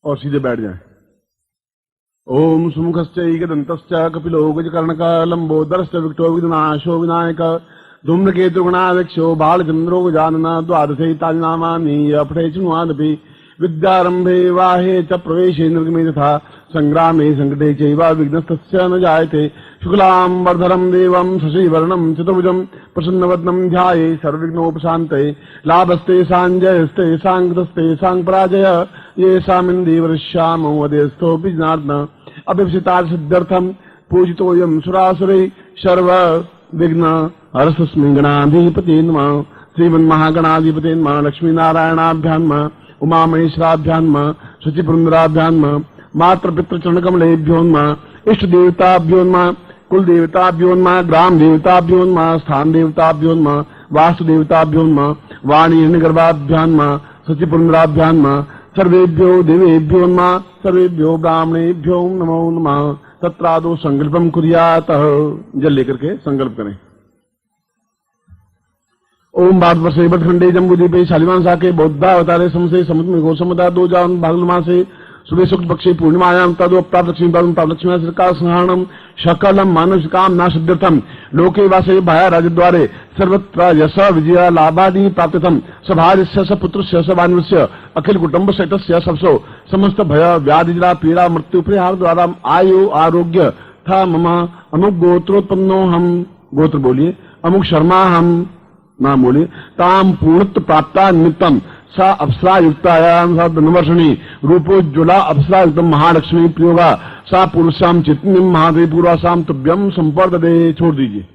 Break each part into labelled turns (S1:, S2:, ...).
S1: और सीधे बैठ जाए। ओम सुमुखश्चैकदन्तश्च कपिलो गजकर्णक लंबोदरश्च विकटो विघ्नाशो विनायक धूम्रकेतु गणाध्यक्षो बालचंद्रो गजानन द्वादशैतानि नामानि अपठे शृण्वादपि विद्यारंभे वाहे च प्रवेशे निर्गमे तथा संग्रामे संकटे चैव विघ्नस्तस्य न जायते। शुक्लांबरधरं देवं शशिवर्णं चतुर्भुजं प्रसन्नवदनं ध्याये सर्वविघ्नोपशान्तये। लाभस्ते साञ्जयस्ते साङ्गतस्ते साङ्गपराजय येषामिन्दीवरश्यामो वदेस्थोऽपि जनार्दन। अभिप्सितार्थसिद्ध्यर्थं पूजितोऽयं सुरासुरैः सर्वविघ्न हरस्मै गणाधिपते नमः। श्रीमन्महागणाधिपते नमः। लक्ष्मीनारायणाभ्यां नमः। उमामहेश्वराभ्यां नमः। शचिपुरन्दराभ्यां नमः। मातृपितृचरणकमलेभ्यो नमः। इष्टदेवताभ्यो नमः। कुलदेवताभ्यो नमः। ग्रामदेवताभ्यो नमः। स्थानदेवताभ्यो नमः। वास्तुदेवताभ्यो नमः। वाणीहिरण्यगर्भाभ्यां नमः। शचिपुरन्दराभ्यां नमः। सर्वेभ्यो देवेभ्यो नमः। सर्वेभ्यो ब्राह्मणेभ्यो नमो नमः। तत्रादो संकल्पम कुर्यात। जल लेकर के संकल्प करें। ओम भारतवर्षे भटखंडे जम्बूद्वीपे शालिवान शाखे बौद्धावतारे समसे समुद्र में गौसमदा दो जान भाद्रपद मासे सुबह शुक्ल पक्षे पूर्णिमायां तदो प्राप्त लक्ष्मी सरकार संहारणम शकलम मानुष काम नाशद्यर्थम लोके वासे भाया राजद्वारे सर्वत्र यश विजय लाभादि प्राप्तम सभार्यस्य स पुत्रस्य स वानरस्य अखिल कुटुंब सहितस्य सबसो समस्त भय व्याधि जरा पीड़ा मृत्यु परिहार द्वारा आयु आरोग्य था मम अमुक गोत्रोत्पन्नो हम गोत्र बोलिए अमुक शर्मा हम नाम बोलिए ताम पूर्णत्व प्राप्ता निमित्तम सा अप्सरा युक्तायाम सा धनवर्षणी रूपोज्ज्वला अप्सरा युक्तम महालक्ष्मी प्रियोगा सा पुरुषाम चित्तनी महादेव पूर्वासाम तुभ्यम संपर्ददे। छोड़ दीजिए।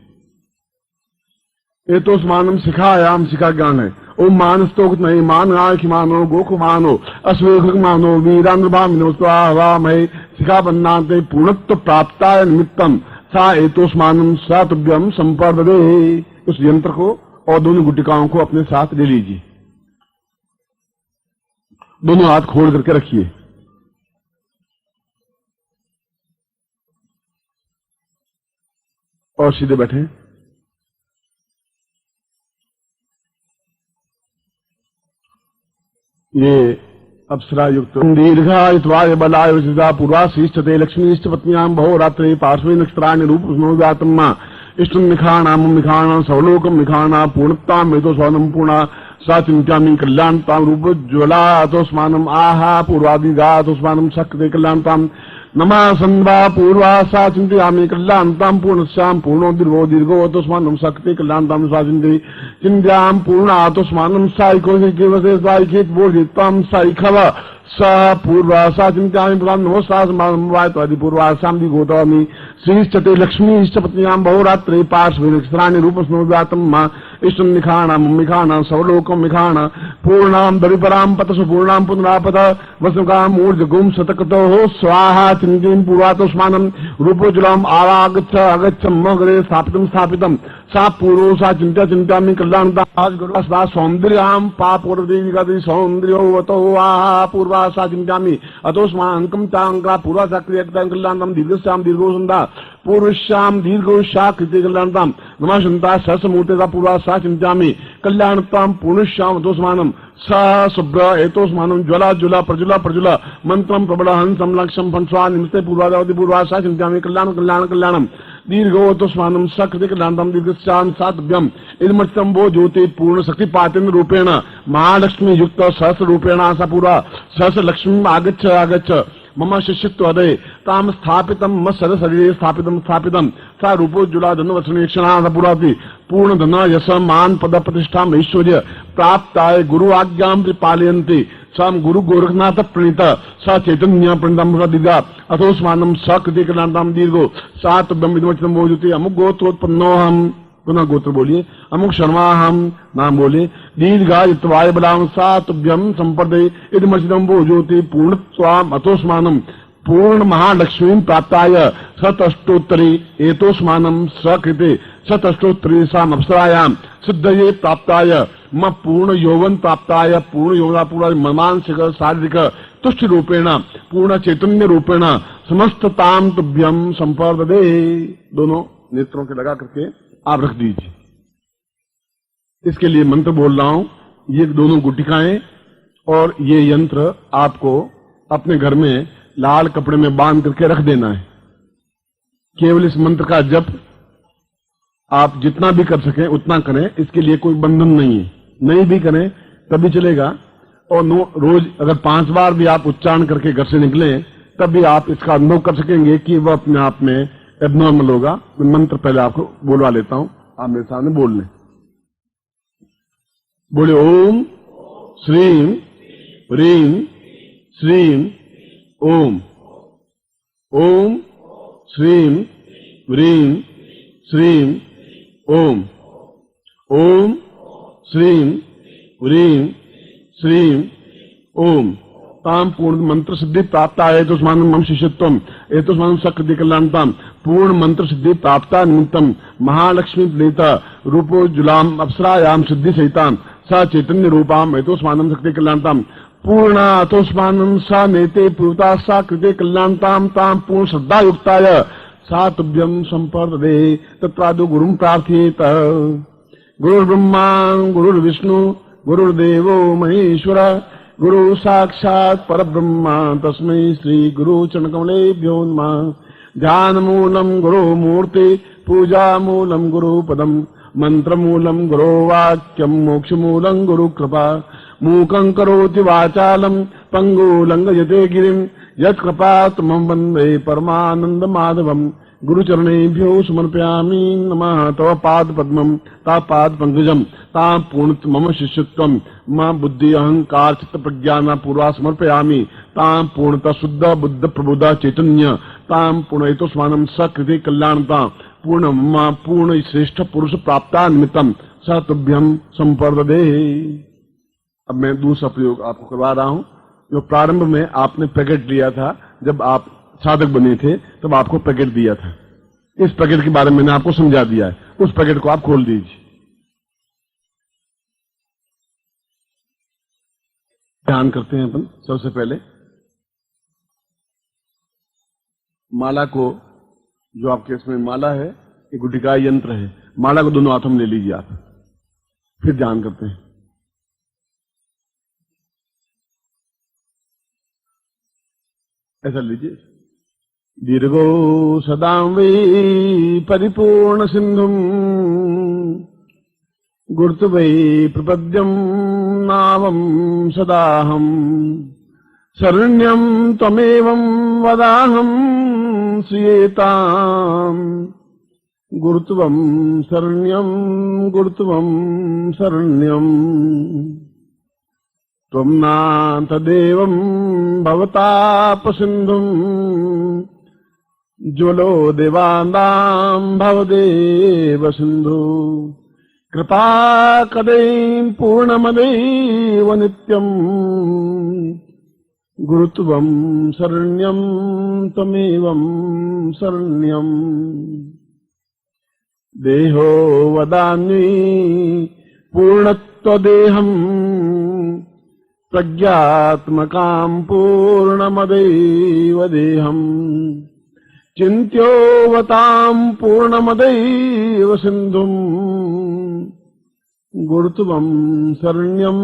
S1: ये तो स्मानम शिखायाम शिखा ज्ञान है। ओम मानस्तोक नहीं मान मानो गोख मानो अश्वेख मानो वीरानुभामिनो स्वाहा महे शिखा बन्नाते पूर्णत्व प्राप्ताय निमित्तम सा एतो स्मानम सा तुभ्यम संपर्ददे। उस यंत्र को और दोनों गुटिकाओं को अपने साथ ले लीजिए। दोनों हाथ खोल करके रखिए। और सीधे बैठे। ये अप्सरा युक्त दीर्घायुत्वाय बलाय विशिदा पूर्वाशीष्टते लक्ष्मीश्च पत्न्यां भवो रात्रे पार्श्वे नक्षत्राणि रूपस्मोव्यात्मा इष्टं निखाणाम निखाणा सवलोकम निखाणा पूर्णतां वेदो स्वर्णम पूर्णा सा चिंत्यामि कल्याणतां रूपोज्ज्वला अतोस्मानम आहा पूर्वादिगा अतोस्मानम शक्ति कल्याणतां नमः संध्वा पूर्वा सा चिंत्यामि कल्याणतां पूर्णस्यां पूर्णो दीर्घो दीर्घो अतोस्मानम शक्ति कल्याणतां सा चिंति चिंत्यां पूर्णा अतोस्मानम साइको केवसे साइकेत बोधितां साइखव सा पूर्वा सा चिंत्यामि पुराण नमोस्तास मानवायत्वादि पूर्वा सामदि गोतामि श्रीश्चते लक्ष्मीश्च पत्न्यां बहुरात्रे पार्श्वे नक्षत्राणि रूपस्मोव्यातम् इष्टं निखाणां मिखाणां सवलोकं मिखाणा पूर्णां दरिपरां पतसु पूर्णां पुनरापत वसुकां ऊर्जगुं शतकतोः स्वाहा चिन्तिं पूर्वातोस्मानं रूपोज्ज्वलम् आवागच्छ अगच्छं मगरे स्थापितं सा पूर्वो सा चिंत्यामि कल्याणता सौंदर्यां पापोर्देविकादि सौंदर्योवतो आहा पूर्वा सा चिंत्यामि अतोस्माकं चांक्रा पूर्वा सा क्रियक्तां कल्याणतां दीर्घस्यां दीर्घो संदा पूर्वश्याम दीर्घो सा कृते कल्याणतां नमः शंता सहस्रमूर्तेता पूर्वा सा चिंत्यामि कल्याणतां पूर्णश्याम अतोस्मानं सा शुभ्र एतोस्मानं ज्वला ज्वला प्रज्वला प्रज्वला मंत्रं प्रबल हंसं लक्ष्यं फंस्वा निमित्ते पूर्वादावति पूर्वा सा चिंत्यामि कल्याणं दीर्घो अतोस्मानं सकृते कल्याणतां दीर्घस्यां सातभ्यम् इदमर्चितं वो ज्योति पूर्ण शक्तिपातेन रूपेण महालक्ष्मी युक्त सहस्र रूपेण सा पूर्वा सहस्र लक्ष्मी आगच्छ मम शिष्यत्वदे ताम स्थापितं मम शरीरे स्थापितं सा रूपोज्ज्वला धनवसनेक्षणा सा पूर्वाति पूर्ण धन यश मान पद प्रतिष्ठा ऐश्वर्य प्राप्ताय गुरु आज्ञां पालयन्ति साम गुरु गोरखनाथ प्रणीत सा चैतन्य प्रणीतम दिव्या अथोस्मानं सकृते कल्याणतां दीर्घो सा तुभ्यम् इदमर्चितं वो ज्योति अमुक गोत्रोत्पन्नोऽहम्। पुनः गोत्र बोलिए। अमुक शर्मा हम नाम बोले। दीर्घायुत्वाय बलां सा तुभ्यं संपर्दे इदमर्चितं वो ज्योति पूर्णत्वाम् अतोस्मानं पूर्ण महालक्ष्मीं प्राप्ताय शतष्टोत्तरी एतोस्मानं सकृते शतष्टोत्तरी साम अप्सरायां सिद्धये प्राप्ताय म पूर्ण यौवन प्राप्ताय पूर्ण यौवना पूरा मानसिक शारीरिक तुष्ट रूपेण पूर्ण चैतन्य रूपेण समस्ततां तुभ्यं संपर्दे। दोनों नेत्रों के लगा करके आप रख दीजिए। इसके लिए मंत्र बोल रहा हूं। ये दोनों गुटिकाएं और ये यंत्र आपको अपने घर में लाल कपड़े में बांध करके रख देना है। केवल इस मंत्र का जप आप जितना भी कर सकें उतना करें, इसके लिए कोई बंधन नहीं है। नहीं भी करें तभी चलेगा। और रोज अगर 5 बार भी आप उच्चारण करके घर से निकलें तब भी आप इसका अनुभव कर सकेंगे कि वह अपने आप में एबनॉर्मल होगा। मैं मंत्र पहले आपको बोलवा लेता हूं, आप मेरे सामने बोल लें। बोले ओम श्रीम ह्रीम श्रीम ओम। ओम श्रीम ह्रीम श्रीम ओम। ओम श्रीम ह्रीम श्रीम ओम। ताम पूर्ण मंत्र सिद्धि प्राप्ता है तो स्मान मम शिष्यत्वम ए तो स्मान सकृति कल्याणताम। पूर्ण मंत्र सिद्धि प्राप्ता निमित्तम महालक्ष्मी प्रीता रूपो जुलाम अप्सरायाम सिद्धि सहिताम सा चैतन्य रूपाम ए तो स्मानम शक्ति कल्याणताम। पूर्णा तो स्मानम सा नेते पूता सा कृते कल्याणताम ताम पूर्ण श्रद्धा युक्ताय सा तुभ्यम संपर्दे तत्रादु गुरुम प्रार्थयेत। गुरुर्ब्रह्मा गुरुर्विष्णु गुरुर्देवो महेश्वर गुरु साक्षात् परब्रह्मा तस्मै श्री गुरु चरणकमलेभ्यो नमः। ध्यान मूलम गुरु मूर्ति पूजा मूलम गुरु पदम मंत्र मूलम गुरु वाक्यम मोक्ष मूलम गुरु कृपा। मूकं करोति वाचालम पंगु लंघयते गिरिम यत्कृपातमं वन्दे परमानंद माधवम। गुरुचरणेभ्यो समर्पयामि नमः। तव पाद पद्मं ता पाद पंकजम ता पूर्ण मम शिष्यत्वम मम बुद्धि अहंकार चित्त प्रज्ञान पूर्वा समर्पयामि। ताम पूर्णता शुद्ध बुद्ध प्रबुद्ध चैतन्य ताम पूर्णतो स्मानम सकृति कल्याणता पूर्ण मम पूर्ण श्रेष्ठ पुरुष प्राप्ता निमित्तम स तुभ्यम संपर्दे। अब मैं दूसरा प्रयोग आपको करवा रहा हूं। जो प्रारंभ में आपने पैकेट लिया था, जब आप साधक बने थे तब आपको पैकेट दिया था। इस पैकेट के बारे में मैंने आपको समझा दिया है। उस पैकेट को आप खोल दीजिए। ध्यान करते हैं अपन। सबसे पहले माला को, जो आपके इसमें माला है, एक गुटिका यंत्र है, माला को दोनों हाथों में ले लीजिए आप। फिर ध्यान करते हैं। ऐसा लीजिए। दीर्घो सदां वै परिपूर्ण सिंधुम गुरुतु वै प्रपद्यं नावं सदाहं शरण्यं त्वमेवं वदाहं श्रियेताम् गुरुत्वं शरण्यं गुरुत्वं शरण्यम्। त्वं नाथदेवं भवतापसिन्धुम् ज्वलो देवानां भवदेव सिन्धु। कृपा कदैं पूर्णमदैव नित्यम् गुरुत्वं शरण्यं त्वमेवं शरण्यम्। देहो वदामि पूर्णत्वदेहम् प्रज्ञात्मकां पूर्णमदैव देहम्। चिन्त्योवतां पूर्णमदैव सिन्धुम् गुरुत्वं शरण्यं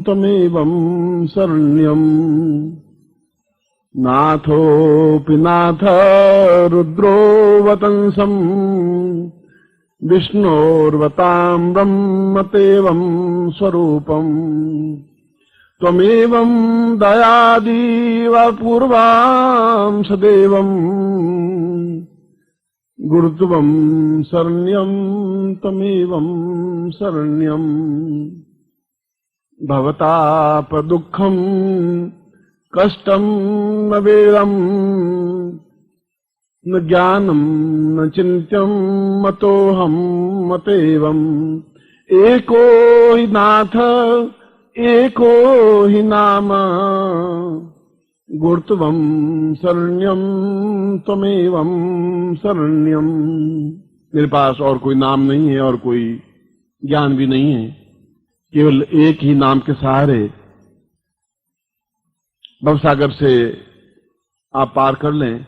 S1: त्वमेवं शरण्यम्। नाथोऽपि नाथ रुद्रो वतंसम् विष्णोर्वतां ब्रह्मतेवं स्वरूपम्। त्वमेवं दयादीव पूर्वां सदेवम् गुरुत्वं शरण्यं त्वमेवं शरण्यम्। भवतापदुःखं कष्टं न वेदम् न ज्ञानं न चिन्त्यं मतोऽहं मतेवम्। एको हि नाथ एको हि नाम गुरुत्वं शरण्यं त्वमेवं शरण्यम्। मेरे पास और कोई नाम नहीं है और कोई ज्ञान भी नहीं है, केवल एक ही नाम के सहारे भवसागर से आप पार कर लें।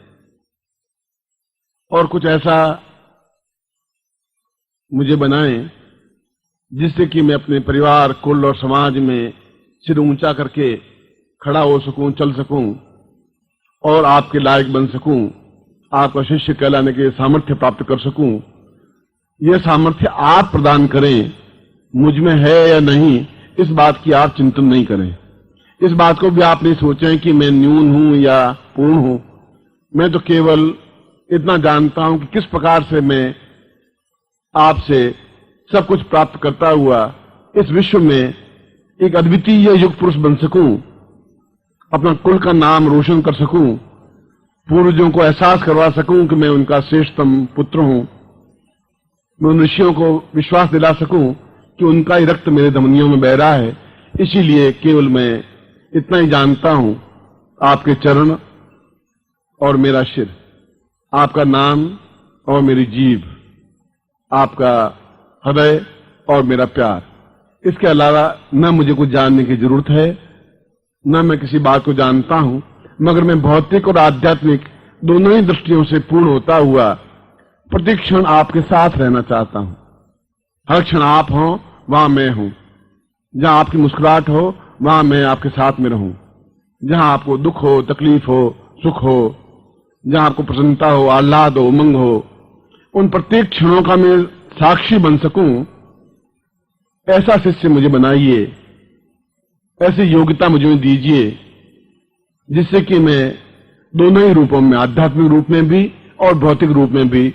S1: और कुछ ऐसा मुझे बनाएं जिससे कि मैं अपने परिवार कुल और समाज में सिर ऊंचा करके खड़ा हो सकूं, चल सकूं और आपके लायक बन सकूं, आपका शिष्य कहलाने के सामर्थ्य प्राप्त कर सकूं, यह सामर्थ्य आप प्रदान करें। मुझ में है या नहीं, इस बात की आप चिंतन नहीं करें। इस बात को भी आप नहीं सोचें कि मैं न्यून हूं या पूर्ण हूं। मैं तो केवल इतना जानता हूं कि किस प्रकार से मैं आपसे सब कुछ प्राप्त करता हुआ इस विश्व में एक अद्वितीय युग पुरुष बन सकूं, अपना कुल का नाम रोशन कर सकूं, पूर्वजों को एहसास करवा सकूं कि मैं उनका श्रेष्ठतम पुत्र हूं, मैं उन ऋषियों को विश्वास दिला सकूं कि उनका ही रक्त मेरे धमनियों में बह रहा है। इसीलिए केवल मैं इतना ही जानता हूं, आपके चरण और मेरा सिर, आपका नाम और मेरी जीभ, आपका हृदय और मेरा प्यार। इसके अलावा न मुझे कुछ जानने की जरूरत है, न मैं किसी बात को जानता हूं, मगर मैं भौतिक और आध्यात्मिक दोनों ही दृष्टियों से पूर्ण होता हुआ प्रति क्षण आपके साथ रहना चाहता हूं। हर क्षण आप हो, वहां मैं हूं। जहां आपकी मुस्कुराहट हो, वहां मैं आपके साथ में रहूं। जहां आपको दुख हो, तकलीफ हो, सुख हो, जहां आपको प्रसन्नता हो, आह्लाद हो, उमंग हो, उन प्रत्येक क्षणों का मैं साक्षी बन सकूं, ऐसा शिष्य मुझे बनाइए, ऐसी योग्यता मुझे दीजिए, जिससे कि मैं दोनों ही रूपों में, आध्यात्मिक रूप में भी और भौतिक रूप में भी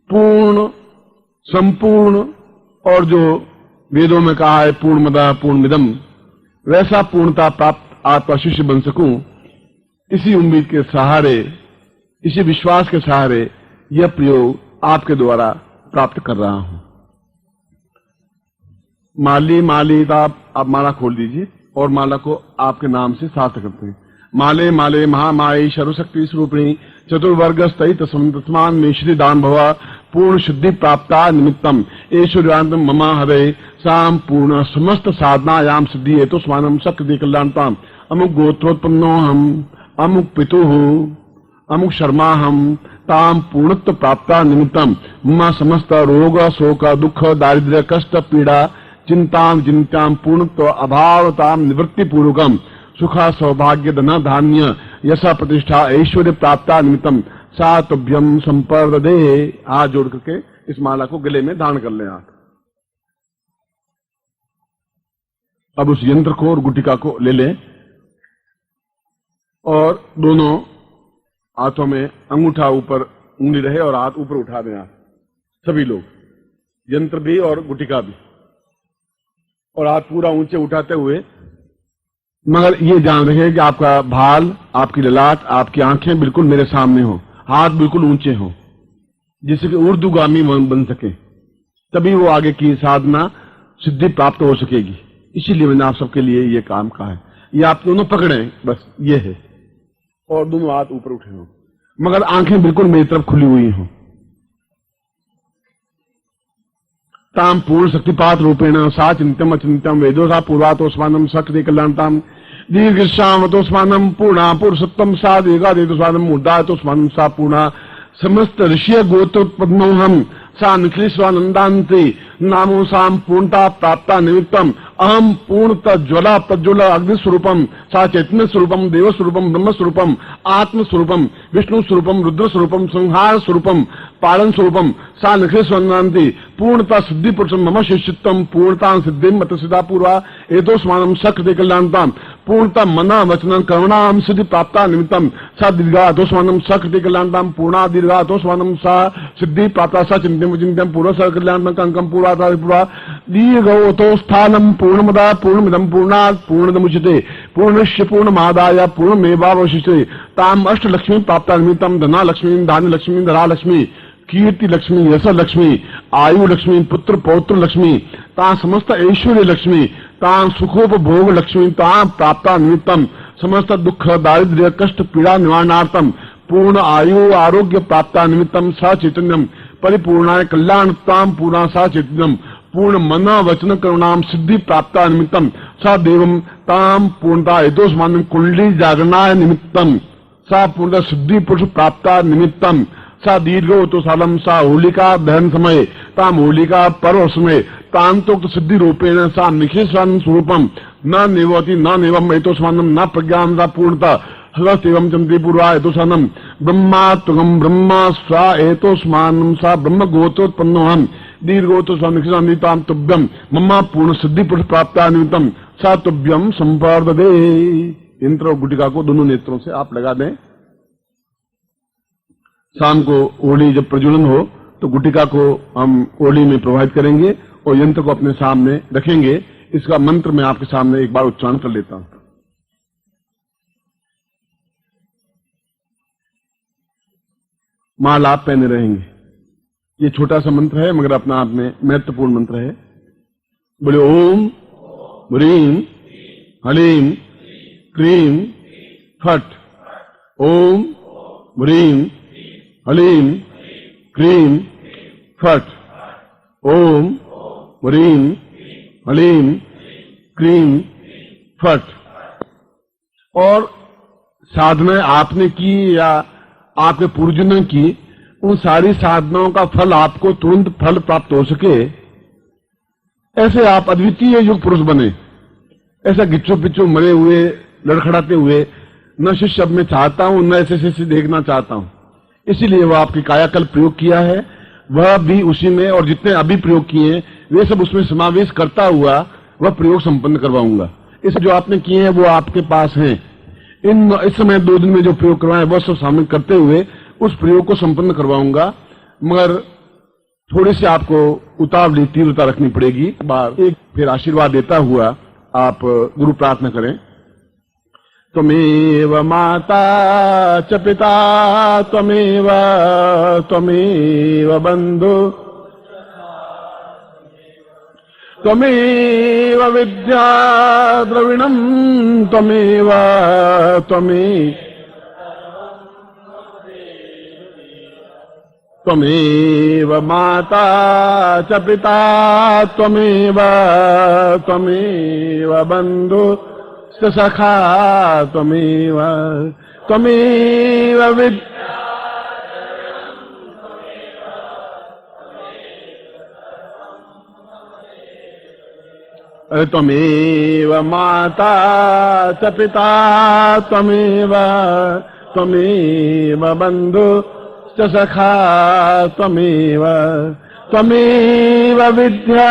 S1: पूर्ण, संपूर्ण और जो वेदों में कहा है पूर्णमदः पूर्णमिदम्, वैसा पूर्णता प्राप्त आपका शिष्य बन सकूं। इसी उम्मीद के सहारे, इसी विश्वास के सहारे यह प्रयोग आपके द्वारा प्राप्त कर रहा हूं। माली आप माला खोल दीजिए और माला को आपके नाम से सार्थ करते हैं। माले माले महामाई सर्वशक्ति स्वरूपिणी चतुर्वर्ग स्थित तस्मान में श्री दान भवा पूर्ण सिद्धि प्राप्ता निमित्तम ऐश्वर्यान्तम ममा हरे साम पूर्ण समस्त साधनायाम सिद्धि हेतु स्वानम सक्ति कल्याणताम अमुक गोत्रोत्पन्नो हम अमुक पितु अमुक शर्मा हम ताम पूर्णत्व प्राप्ता निमित्तम ममा समस्त रोग शोक दुख दारिद्र्य कष्ट पीड़ा चिंताम जिंताम पूर्णत्व अभावताम निवृत्ति पूर्वकम सुखा सौभाग्य धन धान्य यशा प्रतिष्ठा ऐश्वर्य प्राप्ता निमित्तम सातभ्यम संपर्दे। हाथ जोड़ करके इस माला को गले में धारण कर लें आप। अब उस यंत्र को और गुटिका को ले लें और दोनों हाथों में अंगूठा ऊपर उंगली रहे और हाथ ऊपर उठा दें आप सभी लोग, यंत्र भी और गुटिका भी, और हाथ पूरा ऊंचे उठाते हुए, मगर ये जान रहे कि आपका भाल, आपकी ललाट, आपकी आंखें बिल्कुल मेरे सामने हो, हाथ बिल्कुल ऊंचे हो, जिससे कि ऊर्ध्वगामी बन सके, तभी वो आगे की साधना सिद्धि प्राप्त हो सकेगी। इसीलिए मैंने आप सबके लिए ये काम कहा है। ये आप दोनों पकड़ें, बस ये है, और दोनों हाथ ऊपर उठे हो, मगर आंखें बिल्कुल मेरी तरफ खुली हुई हो। ताम पूर्ण शक्तिपात रूपेण सा चिंतम अचिंतम वेदोसा पूर्वातोस्मानम शक्ति कल्याणताम दीर्घश्यामतोस्मानम पूर्णा पुरुषोत्तम सा दीर्घादेतोस्मानम मूर्धातोस्मानम सा पूर्णा समस्त ऋषि गोत्रोत्पन्नो हम सा निखिलेश्वरानंदान्ते नामो साम पूर्णता प्राप्ता निमित्तम अहम पूर्णतः ज्वला प्रज्वल अग्नि स्वरूपम सा चैतन्य स्वरूपम देव स्वरूपम ब्रह्म स्वरूपम आत्म स्वरूपम विष्णु स्वरूपम रुद्र स्वरूपम संहार स्वरूपम पालन स्वरूपम सा निखिलेश्वरानंदान्ते पूर्णता सिद्धि पुरुषम मम शिष्यत्वम पूर्णता सिद्धि मत सिद्धा पूर्वा एतोस्मानम शक्ति कल्याणताम पूर्णता मना वचन करुणाम सिद्धि प्राप्ता निमित्तम सा दीर्घातोस्मानम शक्ति कल्याणताम पूर्णा दीर्घातोस्मानम सा सिद्धि प्राप्ता सा चिंतम चिंतम पूर्व स कल्याणम कंकम पूर्वा पूर्वा दीर्घोतो स्थानम पूर्णमदा पूर्णमिदं पूर्णात् पूर्णमुच्यते पूर्णस्य पूर्णमादाय पूर्णमेवावशिष्यते ताम अष्टलक्ष्मी प्राप्ता निमित्तम धना लक्ष्मी धान्य लक्ष्मी धरा लक्ष्मी कीर्ति लक्ष्मी यश लक्ष्मी आयु लक्ष्मी पुत्र पौत्र लक्ष्मी ता समस्त ऐश्वर्य लक्ष्मी ता सुखोपभोग लक्ष्मी ता प्राप्ता निमित्तम समस्त दुख दारिद्र्य कष्ट पीड़ा निवारणार्थम पूर्ण आयु आरोग्य प्राप्ता निमित्तम सा चैतन्यम परिपूर्णाय कल्याणताम पूर्णा सा चैतन्यम पूर्ण मना वचन करुणाम सिद्धि प्राप्ता निमित्तम सा देवम ताम पूर्णता हेतोस्मानम कुंडली जागरणाय निमित्तम सा पूर्णता सिद्धि पुरुष प्राप्ता निमित्तम सा दीर्घो तो सालम सा होलिका दहन समय ताम होलिका पर्व समय तांतोक्त सिद्धि रूपेण सा निखिलेश्वर स्वरूपम न नेवती न नेवम एतोस्मानम न प्रज्ञान सा पूर्णता हस्त एवं चंद्री पूर्वा एतोसानम ब्रह्मात्मकम ब्रह्मा स्वा एतोस्मानम सा ब्रह्म गोत्रोत्पन्नो हम दीर्घोतो स्वामिताम तुभ्यम मम्मा पूर्ण सिद्धि पुरुष प्राप्ता निमित्तम सा तुभ्यम संपर्ददे। इंद्र और गुटिका को दोनों नेत्रों से आप लगा दें। शाम को ओढ़ी जब प्रज्वलन हो तो गुटिका को हम ओढ़ी में प्रवाहित करेंगे और यंत्र को अपने सामने रखेंगे। इसका मंत्र मैं आपके सामने एक बार उच्चारण कर लेता हूं। माला आप पहने रहेंगे। ये छोटा सा मंत्र है मगर अपना आप में महत्वपूर्ण मंत्र है। बोले ओम ह्रीम हलीम क्रीम फट। ओम ह्रीम हलीम क्रीम फट। ओम ह्रीम हलीम क्रीम फट। और साधना आपने की या आपके पूर्वजों की, उन सारी साधनाओं का फल आपको तुरंत फल प्राप्त हो सके, ऐसे आप अद्वितीय युग पुरुष बने। ऐसा गिच्चो पिच्चो मरे हुए लड़खड़ाते हुए न शिष्य अब मैं चाहता हूं, न ऐसे शिष्य देखना चाहता हूं। इसीलिए वह आपकी कायाकल्प प्रयोग किया है, वह भी उसी में, और जितने अभी प्रयोग किए वे सब उसमें समावेश करता हुआ वह प्रयोग संपन्न करवाऊंगा। इस जो आपने किए हैं वो आपके पास हैं। इस समय 2 दिन में जो प्रयोग करवाए वह सब शामिल करते हुए उस प्रयोग को संपन्न करवाऊंगा, मगर थोड़ी सी आपको उतावली तीव्रता रखनी पड़ेगी। बार एक फिर आशीर्वाद देता हुआ आप गुरु प्रार्थना करें। त्वमेव माता च पिता त्वमेव बंधु त्वमेव विद्या द्रविणम त्वमेव त्वमेव माता च पिता त्वमेव बंधु सखा त्वमेव विद्या। त्वमेव माता च पिता त्वमेव बंधु च सखा त्वमेव विद्या।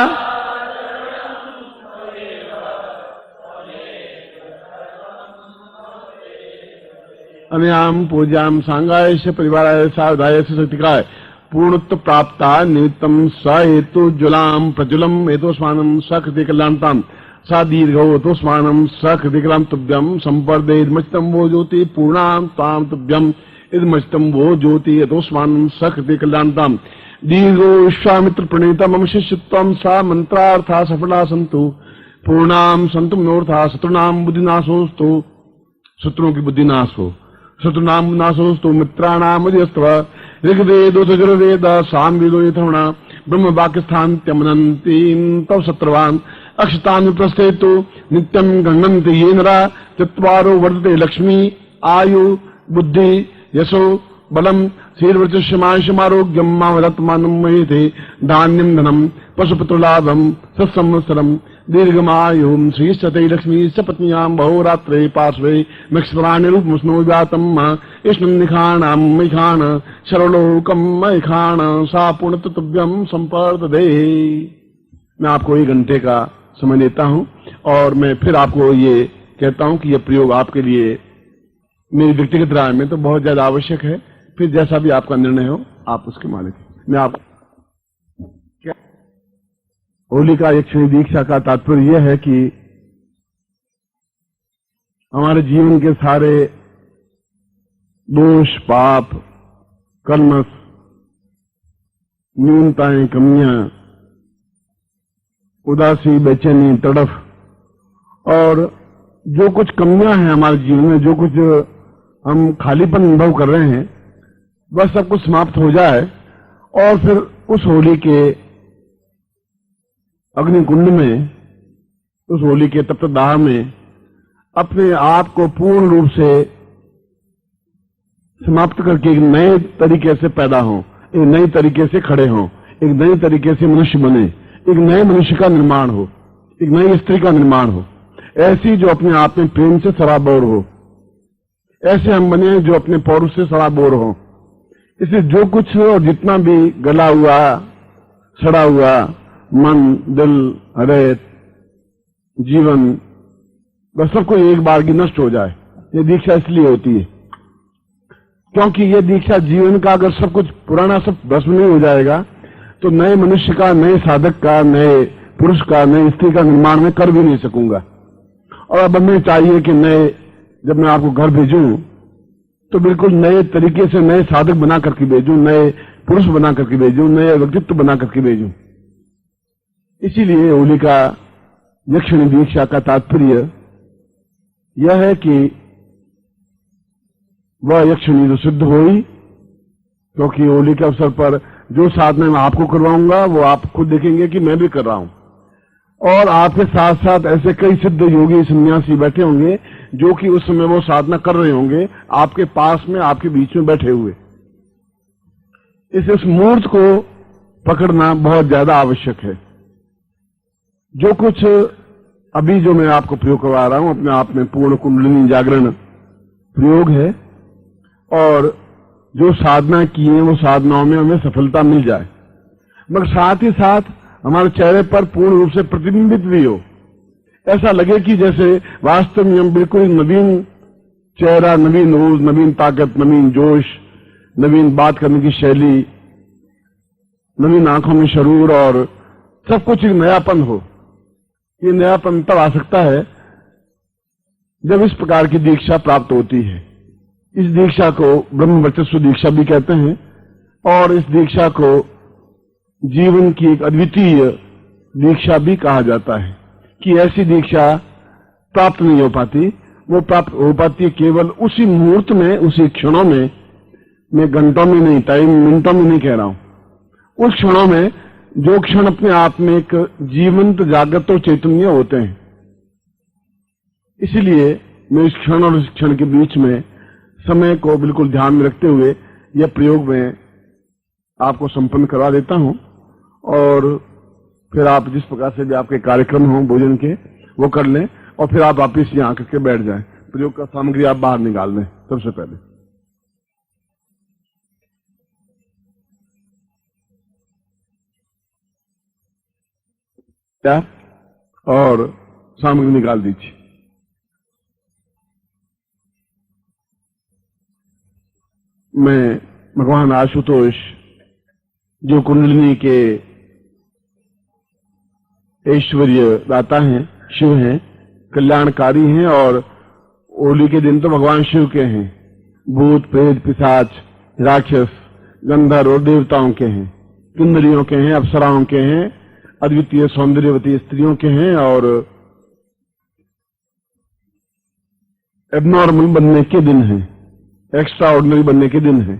S1: अनयाम पूजाम सांगायश परिवाराय सावधाय शक्तिकाय पूर्णत्व प्राप्ता निमित्तम स हेतु ज्वलाम प्रज्वलम एतोस्मानम सकृति कल्याणताम सा दीर्घो एतोस्मानम सकृति कल्याण तुभ्यम संपर्दे इदमचितम वो ज्योति पूर्णाम ताम तुभ्यम इदमचितम वो ज्योति एतोस्मानम सकृति कल्याणताम दीर्घो विश्वामित्र प्रणीता मम शिष्यत्वम सा मंत्रार्था सफला संतु पूर्णाम संतु मनोर्था शत्रुनाम बुद्धिनाशोस्तु। शत्रुओं की बुद्धि नाश हो। शत्रुनाम नाशोस्तु मित्राणाम उदयस्त्व ऋग्वेदो यजुर्वेद सामवेदो यथर्वणा ब्रह्म वाक्यस्थान्त्यमनन्तीं तव शत्रवान् अक्षतान् विप्रस्थेतु नित्यं गण्यन्ति ये नरा चत्वारो वर्धते लक्ष्मी आयु बुद्धि यशो बलम शीर्वचस्यमायुष्यमारोग्यम मामरत्मानं महीते धान्यं धनम पशुपुत्रलाभम सत्संवत्सरम दीर्घमायुं श्रीश्चते लक्ष्मी स पत्न्यां बहुरात्रे पार्श्वे नक्षत्राण्यरूपमुष्णो व्यातम् इष्णं निखाणां मैखाण सर्वलोकं मैखाण सा पूर्णतुभ्यं संपर्ददे। मैं आपको 1 घंटे का समय देता हूं और मैं फिर आपको ये कहता हूं कि यह प्रयोग आपके लिए मेरी व्यक्तिगत राय में तो बहुत ज्यादा आवश्यक है। फिर जैसा भी आपका निर्णय हो आप उसके मालिक। मैं आप होलिका यक्षिणी दीक्षा का तात्पर्य यह है कि हमारे जीवन के सारे दोष पाप कर्म न्यूनताएं कमियां उदासी बेचैनी तड़फ और जो कुछ कमियां हैं हमारे जीवन में, जो कुछ हम खालीपन अनुभव कर रहे हैं, वह सब कुछ समाप्त हो जाए और फिर उस होली के अग्निकुंड में, उस होली के तप्तदाह में अपने आप को पूर्ण रूप से समाप्त करके एक नए तरीके से पैदा हो, एक नई तरीके से खड़े हो, एक नए तरीके से मनुष्य बने, एक नए मनुष्य का निर्माण हो, एक नई स्त्री का निर्माण हो। ऐसी जो अपने आप में प्रेम से सराबोर हो। ऐसे हम बने जो अपने पौरुष से सराबोर हो। इसलिए जो कुछ और जितना भी गला हुआ, सड़ा हुआ मन, दिल, हृदय, जीवन, बस सबको एक बार की नष्ट हो जाए। ये दीक्षा इसलिए होती है क्योंकि ये दीक्षा जीवन का अगर सब कुछ पुराना सब भस्म नहीं हो जाएगा तो नए मनुष्य का, नए साधक का, नए पुरुष का, नई स्त्री का निर्माण में कर भी नहीं सकूंगा। और अब हमें चाहिए कि नए, जब मैं आपको घर भेजूं तो बिल्कुल नए तरीके से नए साधक बना करके भेजूं, नए पुरुष बना करके भेजूं, नए व्यक्तित्व बना करके भेजूं। इसीलिए होलिका यक्षिणी दीक्षा का तात्पर्य यह है कि वह यक्षिणी जो सिद्ध हुई, क्योंकि होली के अवसर पर जो साधना मैं आपको करवाऊंगा वो आप खुद देखेंगे कि मैं भी कर रहा हूं। और आपके साथ साथ ऐसे कई सिद्ध योगी सन्यासी बैठे होंगे जो कि उस समय वो साधना कर रहे होंगे, आपके पास में, आपके बीच में बैठे हुए। इस मूर्त को पकड़ना बहुत ज्यादा आवश्यक है। जो कुछ अभी जो मैं आपको प्रयोग करवा रहा हूं अपने आप में पूर्ण कुंडलिनी जागरण प्रयोग है, और जो साधना की है वो साधनाओं में हमें सफलता मिल जाए, मगर साथ ही साथ हमारे चेहरे पर पूर्ण रूप से प्रतिबिंबित भी हो। ऐसा लगे कि जैसे वास्तव में हम बिल्कुल नवीन चेहरा, नवीन रूप, नवीन ताकत, नवीन जोश, नवीन बात करने की शैली, नवीन आंखों में शरूर और सब कुछ एक नयापन हो। ये नयापन तब आ सकता है जब इस प्रकार की दीक्षा प्राप्त होती है। इस दीक्षा को ब्रह्म वर्चस्व दीक्षा भी कहते हैं, और इस दीक्षा को जीवन की एक अद्वितीय दीक्षा भी कहा जाता है कि ऐसी दीक्षा प्राप्त नहीं हो पाती। वो प्राप्त हो पाती है केवल उसी मुहूर्त में, उसी क्षणों में। मैं घंटों में नहीं, टाइम मिनटों में नहीं कह रहा हूं। उस क्षणों में जो क्षण अपने आप में एक जीवंत, जागृत और चैतन्य होते हैं। इसलिए मैं इस क्षण और इस क्षण के बीच में समय को बिल्कुल ध्यान में रखते हुए यह प्रयोग में आपको संपन्न करवा देता हूं, और फिर आप जिस प्रकार से भी आपके कार्यक्रम हो भोजन के वो कर लें, और फिर आप वापिस यहां आकर के बैठ जाएं। प्रयोग का सामग्री आप बाहर निकाल लें सबसे पहले। क्या? और सामग्री निकाल दीजिए। मैं भगवान आशुतोष जो कुंडलिनी के ऐश्वर्य दाता हैं, शिव हैं, कल्याणकारी हैं, और होली के दिन तो भगवान शिव के हैं। भूत, प्रेत, पिशाच, राक्षस, गंधर्व और देवताओं के हैं, किन्नरियों के हैं, अप्सराओं के हैं, अद्वितीय सौंदर्यवती स्त्रियों के हैं, और एबनॉर्मल बनने के दिन हैं, एक्स्ट्रा ऑर्डिनरी बनने के दिन हैं।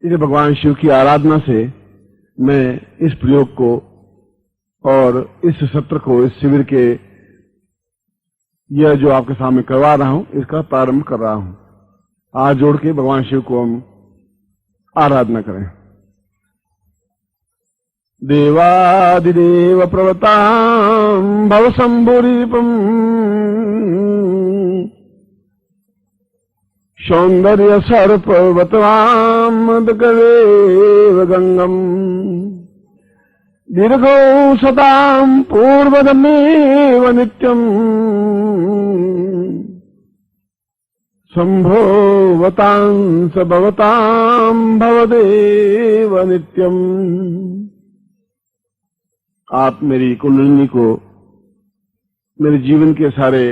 S1: इसलिए भगवान शिव की आराधना से मैं इस प्रयोग को और इस सत्र को, इस शिविर के, यह जो आपके सामने करवा रहा हूं, इसका प्रारंभ कर रहा हूं। हाथ जोड़ के भगवान शिव को हम आराधना करें। देवादिदेव प्रवतां भव शंभुरीपम् सौंदर्य सर्पवतां मदकरेव गंगम् दीर्घौ सतां पूर्वदमेव नित्यम् संभोवतां स भवतां भवदेव नित्यम्। आप मेरी कुंडलिनी को, मेरे जीवन के सारे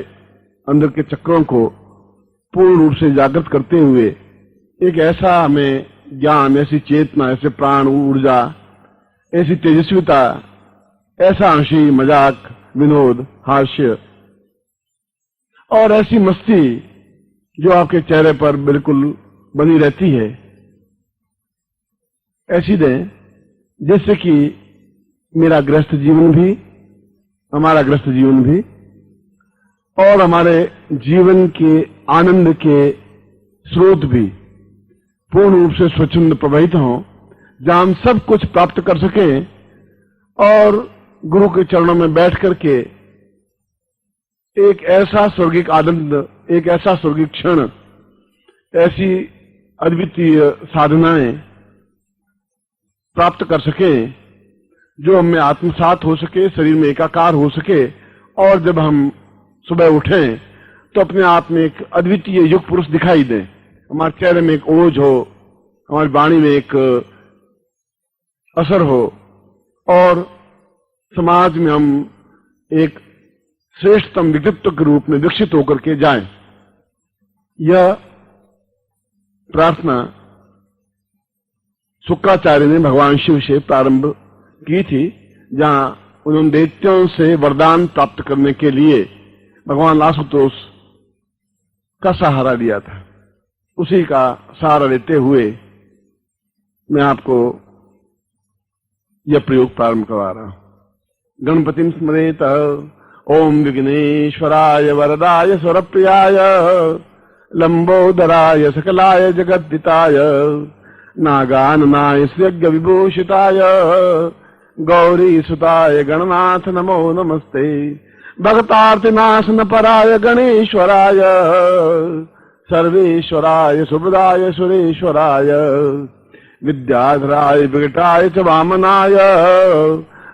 S1: अंदर के चक्रों को पूर्ण रूप से जागृत करते हुए एक ऐसा हमें ज्ञान, ऐसी चेतना, ऐसे प्राण, ऊर्जा, ऐसी तेजस्विता, ऐसा हंसी, मजाक, विनोद, हास्य और ऐसी मस्ती जो आपके चेहरे पर बिल्कुल बनी रहती है, ऐसी दें जिससे कि मेरा गृहस्थ जीवन भी, हमारा गृहस्थ जीवन भी, और हमारे जीवन के आनंद के स्रोत भी पूर्ण रूप से स्वच्छंद प्रवाहित हों, जहां हम सब कुछ प्राप्त कर सकें और गुरु के चरणों में बैठ करके एक ऐसा स्वर्गिक आनंद, एक ऐसा स्वर्गिक क्षण, ऐसी अद्वितीय साधनाएं प्राप्त कर सके जो हमें आत्मसात हो सके, शरीर में एकाकार हो सके, और जब हम सुबह उठें तो अपने आप में एक अद्वितीय युग पुरुष दिखाई दे, हमारे चेहरे में एक ओज हो, हमारी वाणी में एक असर हो, और समाज में हम एक श्रेष्ठतम व्यक्तित्व के रूप में विकसित होकर के जाएं। यह प्रार्थना शुक्राचार्य ने भगवान शिव से प्रारंभ की थी, जहां उन्होंने दैत्यों से वरदान प्राप्त करने के लिए भगवान आशुतोष का सहारा लिया था। उसी का सहारा लेते हुए मैं आपको यह प्रयोग प्रारंभ करवा रहा हूं। गणपतिं स्मरेत ओम विघ्नेश्वराय वरदाय स्वरप्रियाय लंबोदराय सकलाय जगद्दिताय नागाननाय श्रीयज्ञ विभूषिताय गौरी सुताय गणनाथ नमो नमस्ते। भक्तार्तिनाशन पराय गणेश्वराय सर्वेश्वराय सुभदाय सुरेश्वराय विद्याधराय विकटाय च वामनाय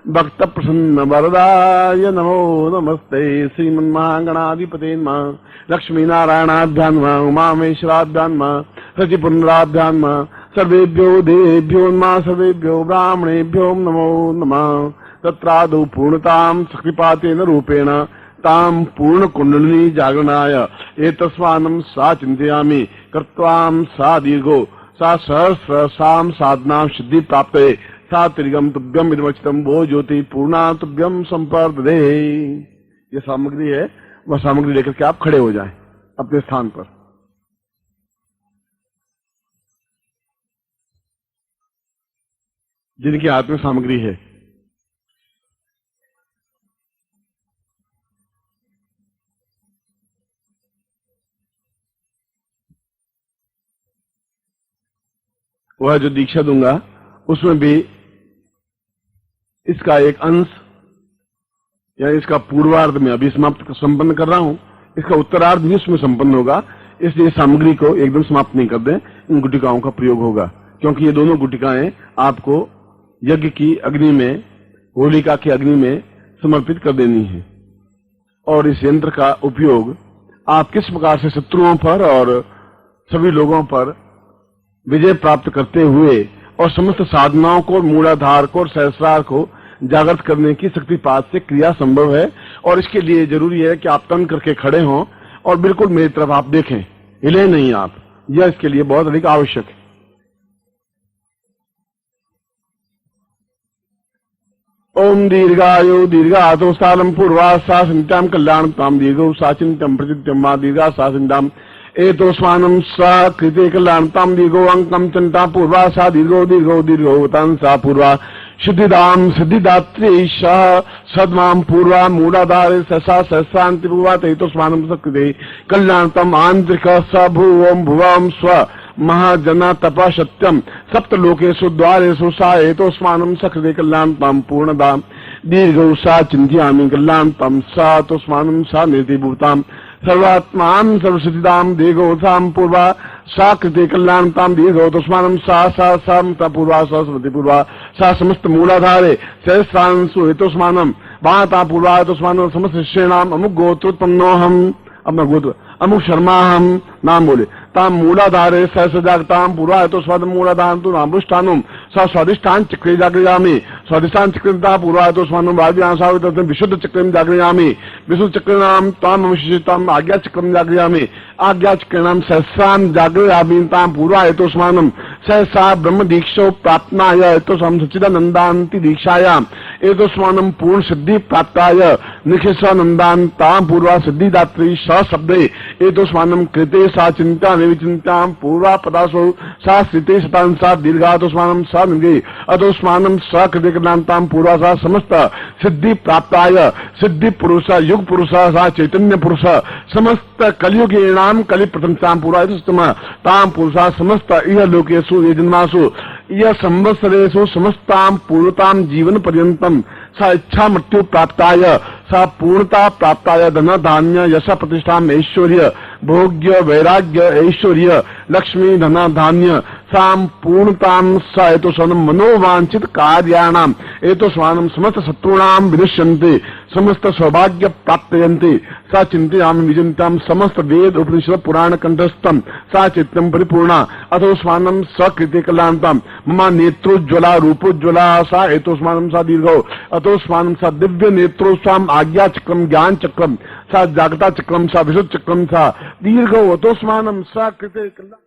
S1: भक्त प्रसन्न वरदाय नमो नमस्ते। श्रीमन्महागणाधिपते नमः। लक्ष्मी नारायणाभ्यां नमः। उमामेश्वराभ्यां नमः। शचिपुनराभ्यां नमः। सर्वेभ्यो देवेभ्यो नमः। सर्वेभ्यो ब्राह्मणेभ्यो नमो नमः। तत्रादौ पूर्णतां सकृपातेन रूपेण तां पूर्ण कुंडलिनी जागरणाय एतस्मानं सा चिंतयामि कृत्वां सा दीर्घो सा सहस्र साम साधना सिद्धि प्राप्ते सा त्रिगम तुभ्यम इदमचितम वो ज्योति पूर्णा तुभ्यम संपर्दे। ये सामग्री है, वह सामग्री लेकर के आप खड़े हो जाएं अपने स्थान पर। जिनके हाथ में सामग्री है वह जो दीक्षा दूंगा उसमें भी इसका एक अंश या इसका पूर्वार्ध में अभी समाप्त संपन्न कर रहा हूं, इसका उत्तरार्ध भी उसमें संपन्न होगा। इसलिए सामग्री को एकदम समाप्त नहीं कर दें, इन गुटिकाओं का प्रयोग होगा, क्योंकि ये दोनों गुटिकाएं आपको यज्ञ की अग्नि में, होलिका की अग्नि में समर्पित कर देनी है। और इस यंत्र का उपयोग आप किस प्रकार से शत्रुओं पर और सभी लोगों पर विजय प्राप्त करते हुए और समस्त साधनाओं को, मूलाधार को और सहस्रार को जागृत करने की शक्तिपात से क्रिया संभव है। और इसके लिए जरूरी है कि आप तन करके खड़े हों और बिल्कुल मेरी तरफ आप देखें, हिले नहीं आप। यह इसके लिए बहुत अधिक आवश्यक है। ओम दीर्घायु दीर्घातो सालम पूर्वासा संत्याम कल्याणताम दीर्घो साचिंत्यम प्रचित्यम मा दीर्घा साचिंताम एतोस्मानं सा कृते कल्याणताम दीर्घो अंकम चंता पूर्वा सा दीर्घो दीर्घो दीर्घो तां सा पूर्वा सिद्धिदाम सिद्धिदात्री सा सद्माम पूर्वा मूलाधारे ससा सहस्रांति पूर्वा तेतोस्मानं सकृते कल्याणतम आंतरिक स भुवं भुवं स्व महाजना तपा सत्यम सप्तलोकेषु द्वारेषु सा एतोस्मानं सकृते कल्याणताम पूर्णदाम दीर्घौ सा चिंतयामि कल्याणतम सा तोस्मानं सा निर्तिभूताम सर्वात्मान सर्वसिद्धिदाम दीर्घोताम पूर्वा सा कृते कल्याणताम दीर्घो तस्मानं सा पूर्वा सा स्मृति पूर्वा सा समस्त मूलाधारे सहस्रांशु हेतुस्मानं वाता पूर्वा हेतुस्मानं समस्त शिष्याणाम अमुक गोत्रोत्पन्नोऽहम्, अपना गोत्र अमुक शर्मा हम नाम बोले ताम मूलाधारे सहस्रजागताम पूर्वा हेतुस्मानं मूलाधारं तु नामृष्टानुम सा स्वादिष्ठान चक्रे जागृयामि स्वादिष्ठान चक्रता पूर्वा हेतुस्मानं वाद्यासावितं विशुद्ध चक्रं जागृयामि विशुद्ध चक्रनाम ताम अवशिष्टाम आज्ञा चक्रं जागृयामि आज्ञा चक्रनाम सहस्रां जागृयामि ताम पूर्वा हेतुस्मानं सहसा ब्रह्म दीक्षो प्राप्तनाय हेतुस्मानं सच्चिदानन्दान्ति दीक्षायाम एतस्मानं पूर्ण सिद्धि प्राप्ताय निखेशानन्दान् ताम पूर्वा सिद्धिदात्री स शब्दे एतस्मानं कृते सा चिंता विचिंतां पूर्वा पदासो सा स्थिते शतां सा दीर्घातोस्मानं सा निगे अतोस्मानं सा कृते कल्याणतां पूर्वा सा समस्त सिद्धि प्राप्ताय सिद्धि पुरुष युग पुरुष सा चैतन्य पुरुष समस्त कलियुगीणां कलि प्रथमतां पूर्वा तां पुरुषा समस्त इह लोकेषु ये जन्मासु यह संवत्सरेषु समस्तां पूर्णतां जीवन पर्यन्तं सा इच्छा मृत्यु प्राप्ताय सा पूर्णता प्राप्ताय धन धान्य यश प्रतिष्ठा ऐश्वर्य भोग्य वैराग्य ऐश्वर्य लक्ष्मी धन धान्य साम पूर्णताम स एतोस्वानम मनोवांछित कार्याणाम एतोस्वानम समस्त शत्रुणाम विनश्यन्ते समस्त सौभाग्य प्राप्तयन्ते सा चिंतयामि विचिन्ताम समस्त वेद उपनिषद पुराण कंठस्थम सा चित्तम परिपूर्णा अथोस्मानम सकृते कल्याणताम मम नेत्रोज्ज्वला रूपोज्ज्वला सा एतोस्मानम सा दीर्घो अथोस्मानम सा दिव्य नेत्रोस्वाम आज्ञा चक्रम ज्ञान चक्रम सा जागता चक्रम सा विशुद्ध चक्रम सा दीर्घो अथोस्मानम सा कृते कल्याण।